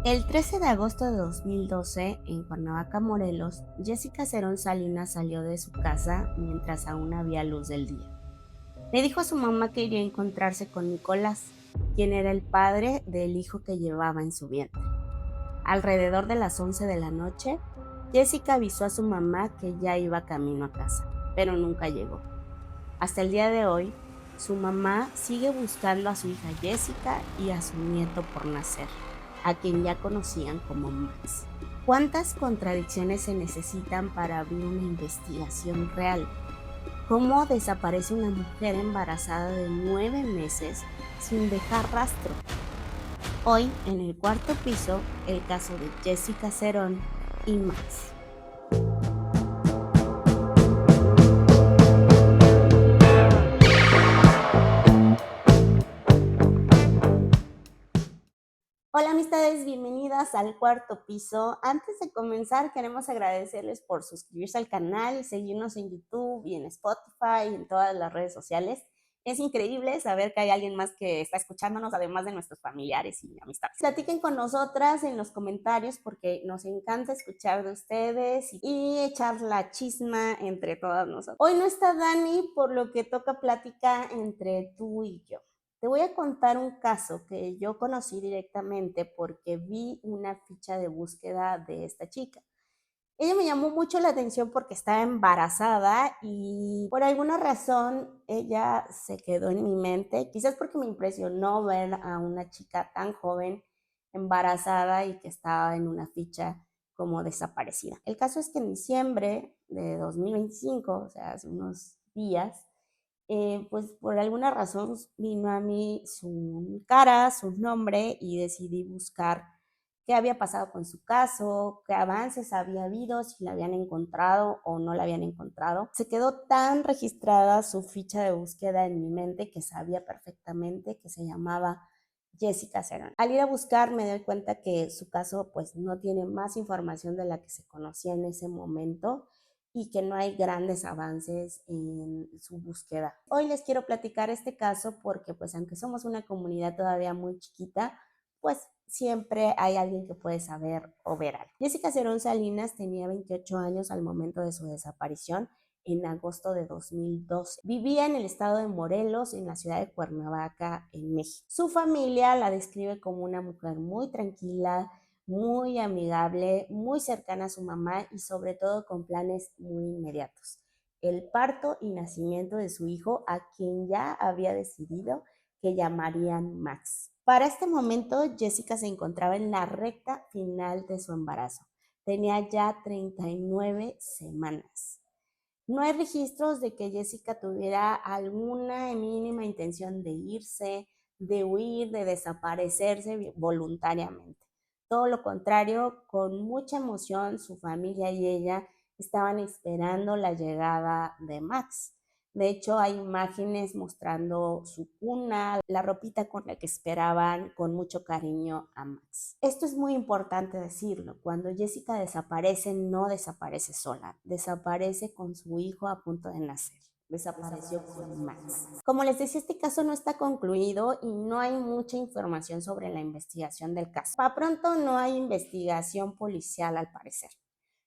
El 13 de agosto de 2012, en Cuernavaca, Morelos, Jessica Cerón Salinas salió de su casa mientras aún había luz del día. Le dijo a su mamá que iría a encontrarse con Nicolás, quien era el padre del hijo que llevaba en su vientre. Alrededor de las 11 de la noche, Jessica avisó a su mamá que ya iba camino a casa, pero nunca llegó. Hasta el día de hoy, su mamá sigue buscando a su hija Jessica y a su nieto por nacer, a quien ya conocían como Max. ¿Cuántas contradicciones se necesitan para abrir una investigación real? ¿Cómo desaparece una mujer embarazada de 9 meses sin dejar rastro? Hoy, en el cuarto piso, el caso de Jessica Cerón y Max. Hola amistades, bienvenidas al cuarto piso. Antes de comenzar, queremos agradecerles por suscribirse al canal, seguirnos en YouTube y en Spotify y en todas las redes sociales. Es increíble saber que hay alguien más que está escuchándonos, además de nuestros familiares y amistades. Platiquen con nosotras en los comentarios porque nos encanta escuchar de ustedes y echar la chisma entre todas nosotros. Hoy no está Dani, por lo que toca plática entre tú y yo. Te voy a contar un caso que yo conocí directamente porque vi una ficha de búsqueda de esta chica. Ella me llamó mucho la atención porque estaba embarazada y por alguna razón ella se quedó en mi mente, quizás porque me impresionó ver a una chica tan joven embarazada y que estaba en una ficha como desaparecida. El caso es que en diciembre de 2025, o sea, hace unos días, pues por alguna razón vino a mí su cara, su nombre y decidí buscar qué había pasado con su caso, qué avances había habido, si la habían encontrado o no la habían encontrado. Se quedó tan registrada su ficha de búsqueda en mi mente que sabía perfectamente que se llamaba Jessica Cerón. Al ir a buscar me doy cuenta que su caso pues no tiene más información de la que se conocía en ese momento y que no hay grandes avances en su búsqueda. Hoy les quiero platicar este caso porque pues aunque somos una comunidad todavía muy chiquita, pues siempre hay alguien que puede saber o ver algo. Jessica Cerón Salinas tenía 28 años al momento de su desaparición en agosto de 2012. Vivía en el estado de Morelos, en la ciudad de Cuernavaca, en México. Su familia la describe como una mujer muy tranquila, muy amigable, muy cercana a su mamá y sobre todo con planes muy inmediatos. El parto y nacimiento de su hijo, a quien ya había decidido que llamarían Max. Para este momento, Jessica se encontraba en la recta final de su embarazo. Tenía ya 39 semanas. No hay registros de que Jessica tuviera alguna mínima intención de irse, de huir, de desaparecerse voluntariamente. Todo lo contrario, con mucha emoción, su familia y ella estaban esperando la llegada de Max. De hecho, hay imágenes mostrando su cuna, la ropita con la que esperaban con mucho cariño a Max. Esto es muy importante decirlo. Cuando Jessica desaparece, no desaparece sola, desaparece con su hijo a punto de nacer. Desapareció con Max. Como les decía, este caso no está concluido y no hay mucha información sobre la investigación del caso. Para pronto no hay investigación policial al parecer.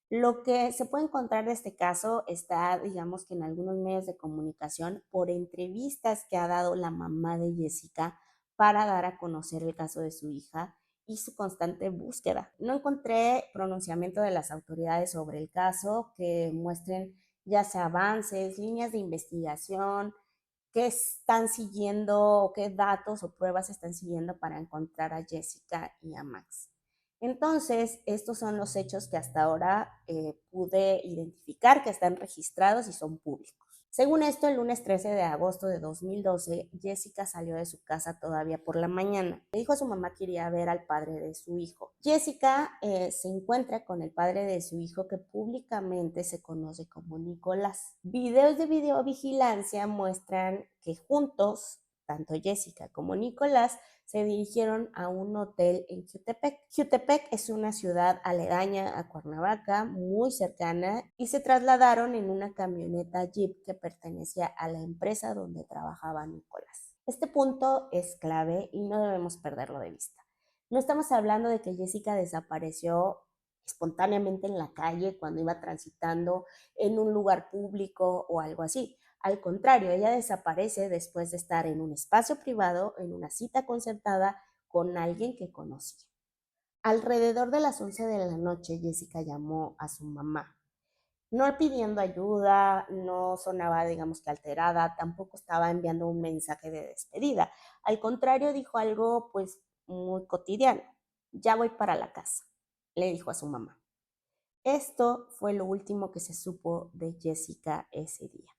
Lo que se puede encontrar de este caso está, digamos que en algunos medios de comunicación, por entrevistas que ha dado la mamá de Jessica para dar a conocer el caso de su hija y su constante búsqueda. No encontré pronunciamiento de las autoridades sobre el caso que muestren ya sea avances, líneas de investigación, qué están siguiendo o qué datos o pruebas están siguiendo para encontrar a Jessica y a Max. Entonces, estos son los hechos que hasta ahora pude identificar, que están registrados y son públicos. Según esto, el lunes 13 de agosto de 2012, Jessica salió de su casa todavía por la mañana. Le dijo a su mamá que iría a ver al padre de su hijo. Jessica se encuentra con el padre de su hijo que públicamente se conoce como Nicolás. Videos de videovigilancia muestran que juntos, tanto Jessica como Nicolás, se dirigieron a un hotel en Jutepec. Jutepec es una ciudad aledaña a Cuernavaca, muy cercana, y se trasladaron en una camioneta Jeep que pertenecía a la empresa donde trabajaba Nicolás. Este punto es clave y no debemos perderlo de vista. No estamos hablando de que Jessica desapareció espontáneamente en la calle cuando iba transitando en un lugar público o algo así. Al contrario, ella desaparece después de estar en un espacio privado, en una cita concertada con alguien que conocía. Alrededor de las 11 de la noche, Jessica llamó a su mamá, no pidiendo ayuda, no sonaba, digamos que alterada, tampoco estaba enviando un mensaje de despedida. Al contrario, dijo algo pues muy cotidiano. Ya voy para la casa, le dijo a su mamá. Esto fue lo último que se supo de Jessica ese día.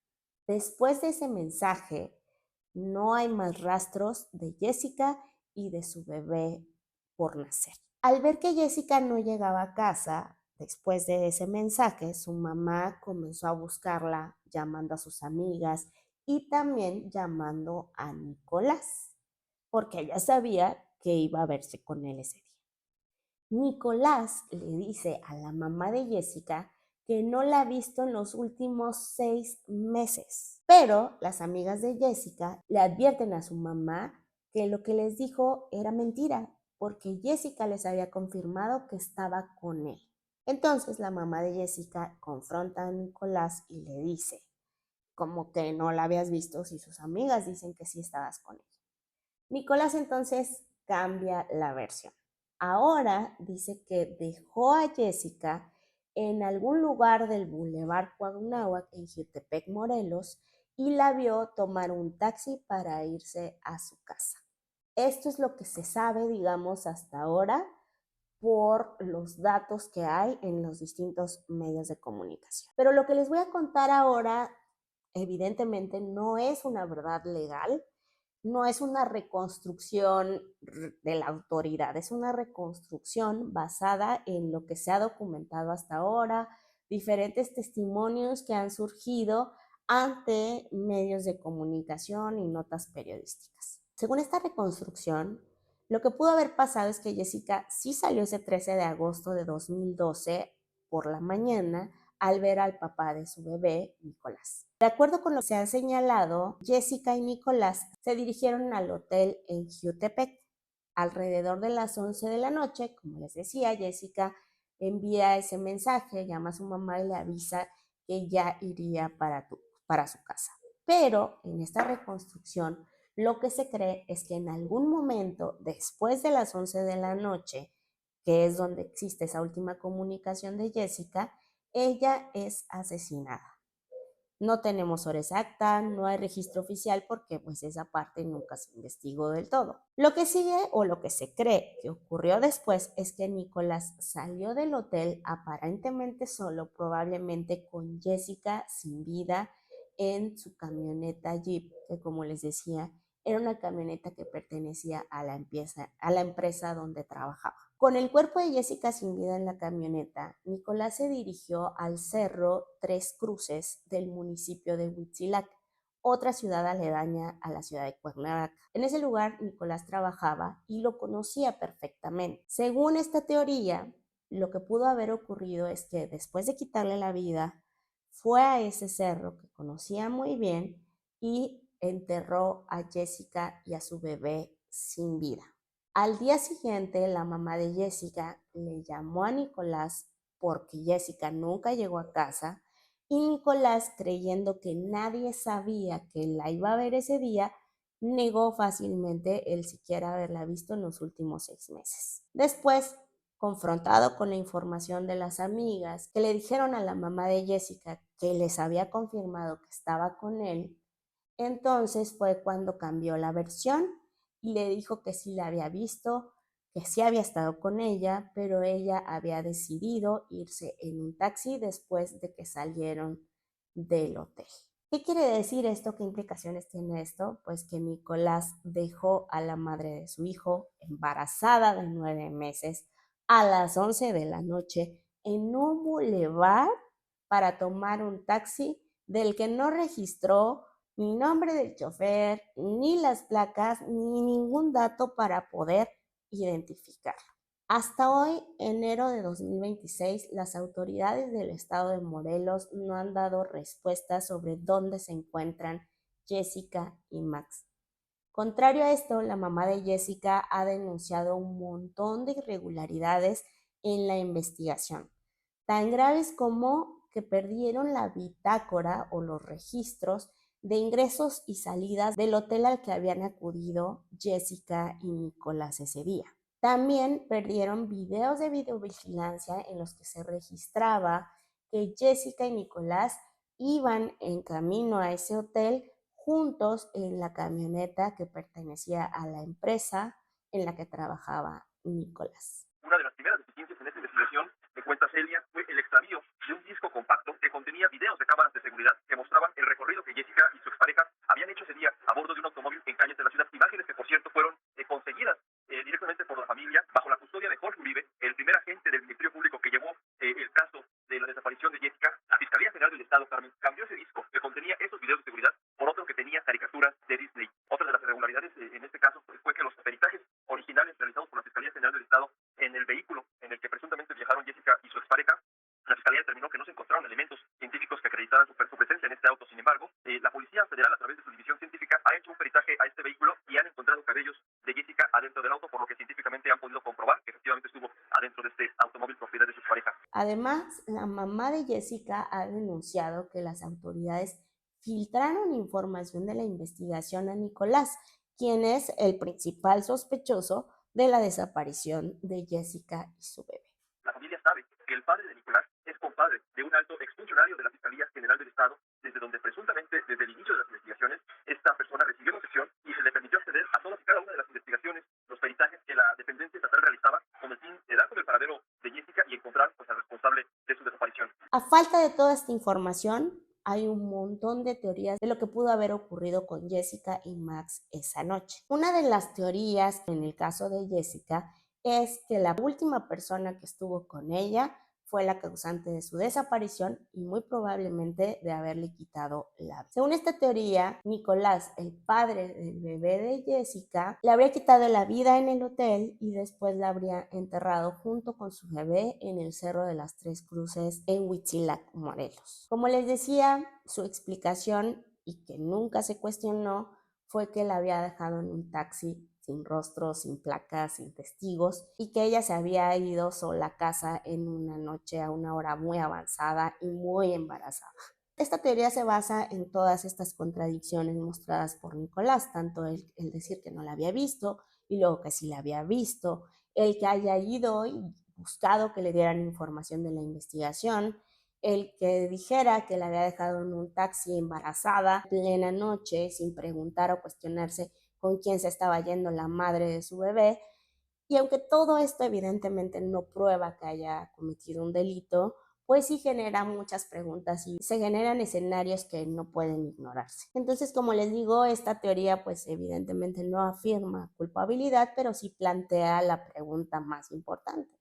Después de ese mensaje, no hay más rastros de Jessica y de su bebé por nacer. Al ver que Jessica no llegaba a casa, después de ese mensaje, su mamá comenzó a buscarla llamando a sus amigas y también llamando a Nicolás, porque ella sabía que iba a verse con él ese día. Nicolás le dice a la mamá de Jessica que no la ha visto en los últimos 6 meses. Pero las amigas de Jessica le advierten a su mamá que lo que les dijo era mentira, porque Jessica les había confirmado que estaba con él. Entonces la mamá de Jessica confronta a Nicolás y le dice, como que no la habías visto si sus amigas dicen que sí estabas con él. Nicolás entonces cambia la versión. Ahora dice que dejó a Jessica en algún lugar del Boulevard Cuauhnáhuac en Jutepec, Morelos, y la vio tomar un taxi para irse a su casa. Esto es lo que se sabe, digamos, hasta ahora por los datos que hay en los distintos medios de comunicación. Pero lo que les voy a contar ahora, evidentemente, no es una verdad legal, no es una reconstrucción de la autoridad, es una reconstrucción basada en lo que se ha documentado hasta ahora, diferentes testimonios que han surgido ante medios de comunicación y notas periodísticas. Según esta reconstrucción, lo que pudo haber pasado es que Jessica sí salió ese 13 de agosto de 2012 por la mañana al ver al papá de su bebé, Nicolás. De acuerdo con lo que se ha señalado, Jessica y Nicolás se dirigieron al hotel en Jutepec. Alrededor de las 11 de la noche, como les decía, Jessica envía ese mensaje, llama a su mamá y le avisa que ya iría para su casa. Pero en esta reconstrucción, lo que se cree es que en algún momento, después de las 11 de la noche, que es donde existe esa última comunicación de Jessica, ella es asesinada. No tenemos hora exacta, no hay registro oficial porque pues esa parte nunca se investigó del todo. Lo que sigue o lo que se cree que ocurrió después es que Nicolás salió del hotel aparentemente solo, probablemente con Jessica sin vida en su camioneta Jeep, que como les decía, era una camioneta que pertenecía a la empresa donde trabajaba. Con el cuerpo de Jessica sin vida en la camioneta, Nicolás se dirigió al cerro Tres Cruces del municipio de Huitzilac, otra ciudad aledaña a la ciudad de Cuernavaca. En ese lugar Nicolás trabajaba y lo conocía perfectamente. Según esta teoría, lo que pudo haber ocurrido es que después de quitarle la vida, fue a ese cerro que conocía muy bien y enterró a Jessica y a su bebé sin vida. Al día siguiente, la mamá de Jessica le llamó a Nicolás porque Jessica nunca llegó a casa y Nicolás, creyendo que nadie sabía que la iba a ver ese día, negó fácilmente el siquiera haberla visto en los últimos 6 meses. Después, confrontado con la información de las amigas que le dijeron a la mamá de Jessica que les había confirmado que estaba con él, entonces fue cuando cambió la versión y le dijo que sí la había visto, que sí había estado con ella, pero ella había decidido irse en un taxi después de que salieron del hotel. ¿Qué quiere decir esto? ¿Qué implicaciones tiene esto? Pues que Nicolás dejó a la madre de su hijo embarazada de 9 meses a las 11 de la noche en un bulevar para tomar un taxi del que no registró ni nombre del chofer, ni las placas, ni ningún dato para poder identificarlo. Hasta hoy, enero de 2026, las autoridades del estado de Morelos no han dado respuestas sobre dónde se encuentran Jessica y Max. Contrario a esto, la mamá de Jessica ha denunciado un montón de irregularidades en la investigación, tan graves como que perdieron la bitácora o los registros de ingresos y salidas del hotel al que habían acudido Jessica y Nicolás ese día. También perdieron videos de videovigilancia en los que se registraba que Jessica y Nicolás iban en camino a ese hotel juntos en la camioneta que pertenecía a la empresa en la que trabajaba Nicolás. Una de las primeras deficiencias en esta investigación, que cuenta Celia, fue el extravío de un disco compacto que contenía videos de cámaras de seguridad que mostraban el recorrido que Jessica y su expareja habían hecho ese día a bordo de un automóvil en calles de la ciudad. Imágenes que, por cierto, fueron conseguidas directamente por la familia bajo la custodia de Jorge Uribe, el primer agente del Ministerio Público que llevó el caso de la desaparición de Jessica. La Fiscalía General del Estado, Carmen, cambió ese disco que contenía esos videos de seguridad por otro que tenía caricaturas de Disney. Otra de las irregularidades en este caso fue que los peritajes originales realizados por la Fiscalía General del Estado en el vehículo en el que presuntamente viajaron Jessica y su expareja, la Fiscalía determinó que no se encontraron elementos científicos que acreditaran su presencia en este auto. Sin embargo, la Policía Federal, a través de su división científica, ha hecho un peritaje a este vehículo y han encontrado cabellos de Jessica adentro del auto, por lo que científicamente han podido comprobar que efectivamente estuvo adentro de este automóvil propiedad de su expareja. Además, la mamá de Jessica ha denunciado que las autoridades filtraron información de la investigación a Nicolás, quien es el principal sospechoso de la desaparición de Jessica y su bebé. La familia sabe que el padre de Nicolás es compadre de un alto exfuncionario de la Fiscalía General del Estado, desde donde presuntamente, desde el inicio de las investigaciones, esta persona recibió protección y se le permitió acceder a todas y cada una de las investigaciones, los peritajes que la dependencia estatal realizaba con el fin de dar con el paradero de Jessica y encontrar al responsable de su desaparición. A falta de toda esta información, hay un montón de teorías de lo que pudo haber ocurrido con Jessica y Max esa noche. Una de las teorías en el caso de Jessica es que la última persona que estuvo con ella fue la causante de su desaparición y muy probablemente de haberle quitado la vida. Según esta teoría, Nicolás, el padre del bebé de Jessica, le habría quitado la vida en el hotel y después la habría enterrado junto con su bebé en el Cerro de las Tres Cruces en Huitzilac, Morelos. Como les decía, su explicación, y que nunca se cuestionó, fue que la había dejado en un taxi sin rostro, sin placas, sin testigos, y que ella se había ido sola a casa en una noche a una hora muy avanzada y muy embarazada. Esta teoría se basa en todas estas contradicciones mostradas por Nicolás, tanto el decir que no la había visto y luego que sí la había visto, el que haya ido y buscado que le dieran información de la investigación, el que dijera que la había dejado en un taxi embarazada, plena noche, sin preguntar o cuestionarse con quién se estaba yendo la madre de su bebé. Y aunque todo esto evidentemente no prueba que haya cometido un delito, pues sí genera muchas preguntas y se generan escenarios que no pueden ignorarse. Entonces, como les digo, esta teoría pues evidentemente no afirma culpabilidad, pero sí plantea la pregunta más importante.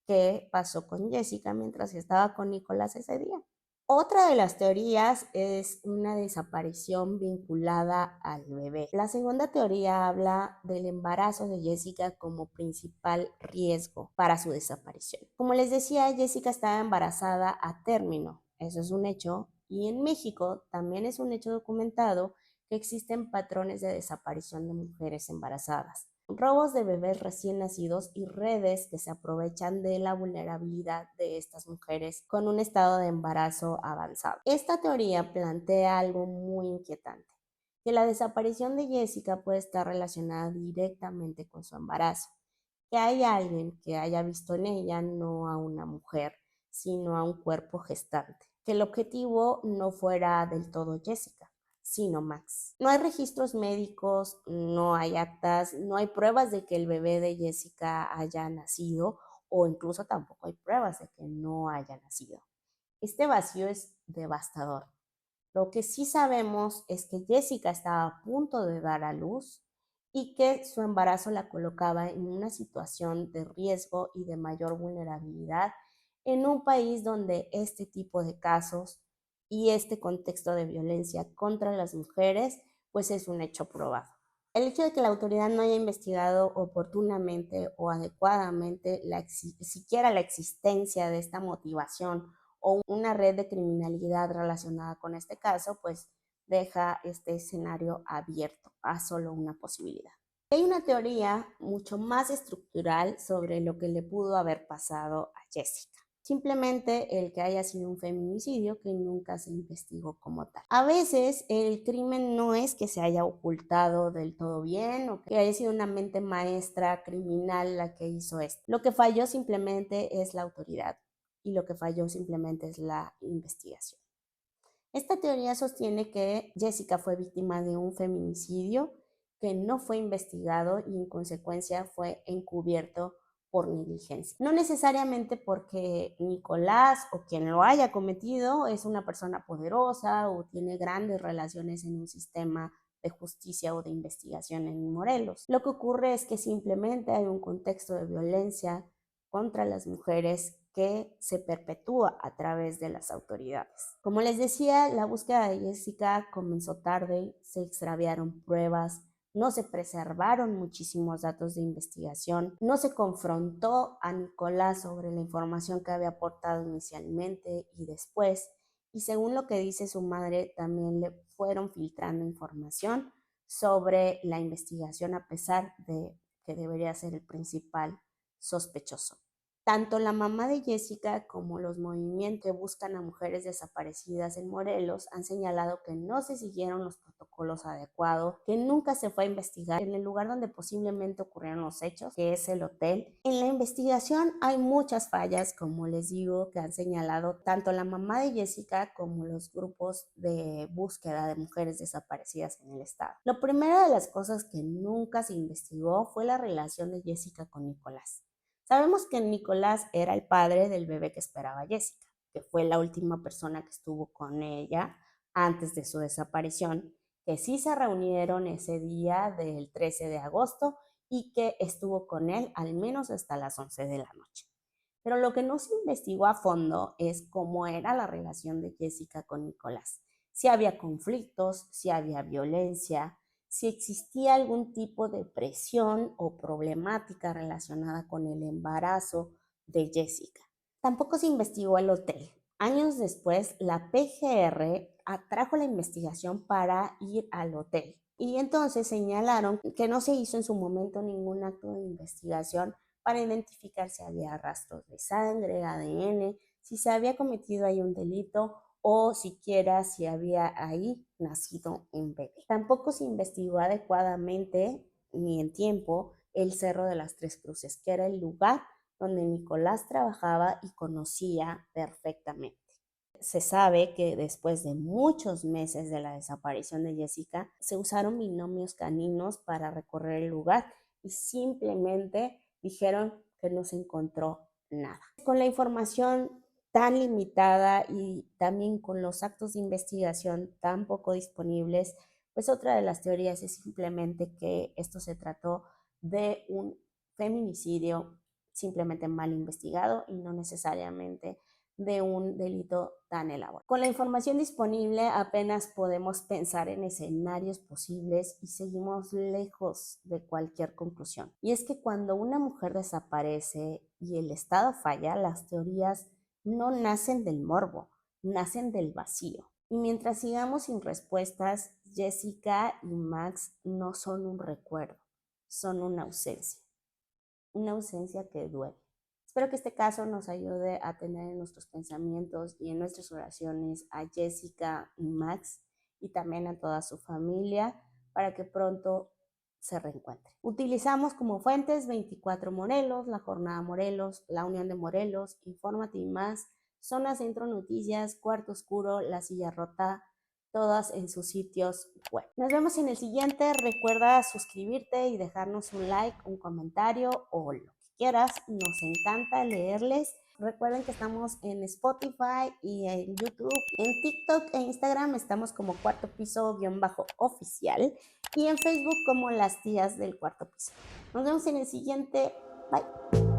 ¿Qué pasó con Jessica mientras estaba con Nicolás ese día? Otra de las teorías es una desaparición vinculada al bebé. La segunda teoría habla del embarazo de Jessica como principal riesgo para su desaparición. Como les decía, Jessica estaba embarazada a término, eso es un hecho, y en México también es un hecho documentado que existen patrones de desaparición de mujeres embarazadas, robos de bebés recién nacidos y redes que se aprovechan de la vulnerabilidad de estas mujeres con un estado de embarazo avanzado. Esta teoría plantea algo muy inquietante, que la desaparición de Jessica puede estar relacionada directamente con su embarazo, que hay alguien que haya visto en ella no a una mujer, sino a un cuerpo gestante, que el objetivo no fuera del todo Jessica, sino Max. No hay registros médicos, no hay actas, no hay pruebas de que el bebé de Jessica haya nacido o incluso tampoco hay pruebas de que no haya nacido. Este vacío es devastador. Lo que sí sabemos es que Jessica estaba a punto de dar a luz y que su embarazo la colocaba en una situación de riesgo y de mayor vulnerabilidad en un país donde este tipo de casos y este contexto de violencia contra las mujeres pues es un hecho probado. El hecho de que la autoridad no haya investigado oportunamente o adecuadamente siquiera la existencia de esta motivación o una red de criminalidad relacionada con este caso, pues deja este escenario abierto a solo una posibilidad. Hay una teoría mucho más estructural sobre lo que le pudo haber pasado a Jessica. Simplemente el que haya sido un feminicidio que nunca se investigó como tal. A veces el crimen no es que se haya ocultado del todo bien o que haya sido una mente maestra criminal la que hizo esto. Lo que falló simplemente es la autoridad y lo que falló simplemente es la investigación. Esta teoría sostiene que Jessica fue víctima de un feminicidio que no fue investigado y en consecuencia fue encubierto por negligencia. No necesariamente porque Nicolás o quien lo haya cometido es una persona poderosa o tiene grandes relaciones en un sistema de justicia o de investigación en Morelos. Lo que ocurre es que simplemente hay un contexto de violencia contra las mujeres que se perpetúa a través de las autoridades. Como les decía, la búsqueda de Jessica comenzó tarde, se extraviaron pruebas, no se preservaron muchísimos datos de investigación, no se confrontó a Nicolás sobre la información que había aportado inicialmente y después, y según lo que dice su madre, también le fueron filtrando información sobre la investigación a pesar de que debería ser el principal sospechoso. Tanto la mamá de Jessica como los movimientos que buscan a mujeres desaparecidas en Morelos han señalado que no se siguieron los protocolos adecuados, que nunca se fue a investigar en el lugar donde posiblemente ocurrieron los hechos, que es el hotel. En la investigación hay muchas fallas, como les digo, que han señalado tanto la mamá de Jessica como los grupos de búsqueda de mujeres desaparecidas en el estado. Lo primero de las cosas que nunca se investigó fue la relación de Jessica con Nicolás. Sabemos que Nicolás era el padre del bebé que esperaba Jessica, que fue la última persona que estuvo con ella antes de su desaparición, que sí se reunieron ese día del 13 de agosto y que estuvo con él al menos hasta las 11 de la noche. Pero lo que no se investigó a fondo es cómo era la relación de Jessica con Nicolás. Si había conflictos, si había violencia, si existía algún tipo de presión o problemática relacionada con el embarazo de Jessica. Tampoco se investigó el hotel. Años después, la PGR atrajo la investigación para ir al hotel. Y entonces señalaron que no se hizo en su momento ningún acto de investigación para identificar si había rastros de sangre, ADN, si se había cometido ahí un delito o siquiera si había ahí nacido un bebé. Tampoco se investigó adecuadamente ni en tiempo el Cerro de las Tres Cruces, que era el lugar donde Nicolás trabajaba y conocía perfectamente. Se sabe que después de muchos meses de la desaparición de Jessica, se usaron binomios caninos para recorrer el lugar y simplemente dijeron que no se encontró nada. Con la información tan limitada y también con los actos de investigación tan poco disponibles, pues otra de las teorías es simplemente que esto se trató de un feminicidio simplemente mal investigado y no necesariamente de un delito tan elaborado. Con la información disponible apenas podemos pensar en escenarios posibles y seguimos lejos de cualquier conclusión. Y es que cuando una mujer desaparece y el Estado falla, las teorías no nacen del morbo, nacen del vacío. Y mientras sigamos sin respuestas, Jessica y Max no son un recuerdo, son una ausencia que duele. Espero que este caso nos ayude a tener en nuestros pensamientos y en nuestras oraciones a Jessica y Max y también a toda su familia para que pronto se reencuentren. Utilizamos como fuentes 24 Morelos, La Jornada Morelos, La Unión de Morelos, Infórmate y Más, Zona Centro Noticias, Cuarto Oscuro, La Silla Rota, todas en sus sitios web. Nos vemos en el siguiente. Recuerda suscribirte y dejarnos un like, un comentario o lo que quieras. Nos encanta leerles. Recuerden que estamos en Spotify y en YouTube. En TikTok e Instagram estamos como Cuarto Piso-oficial y en Facebook como Las Tías del Cuarto Piso. Nos vemos en el siguiente. Bye.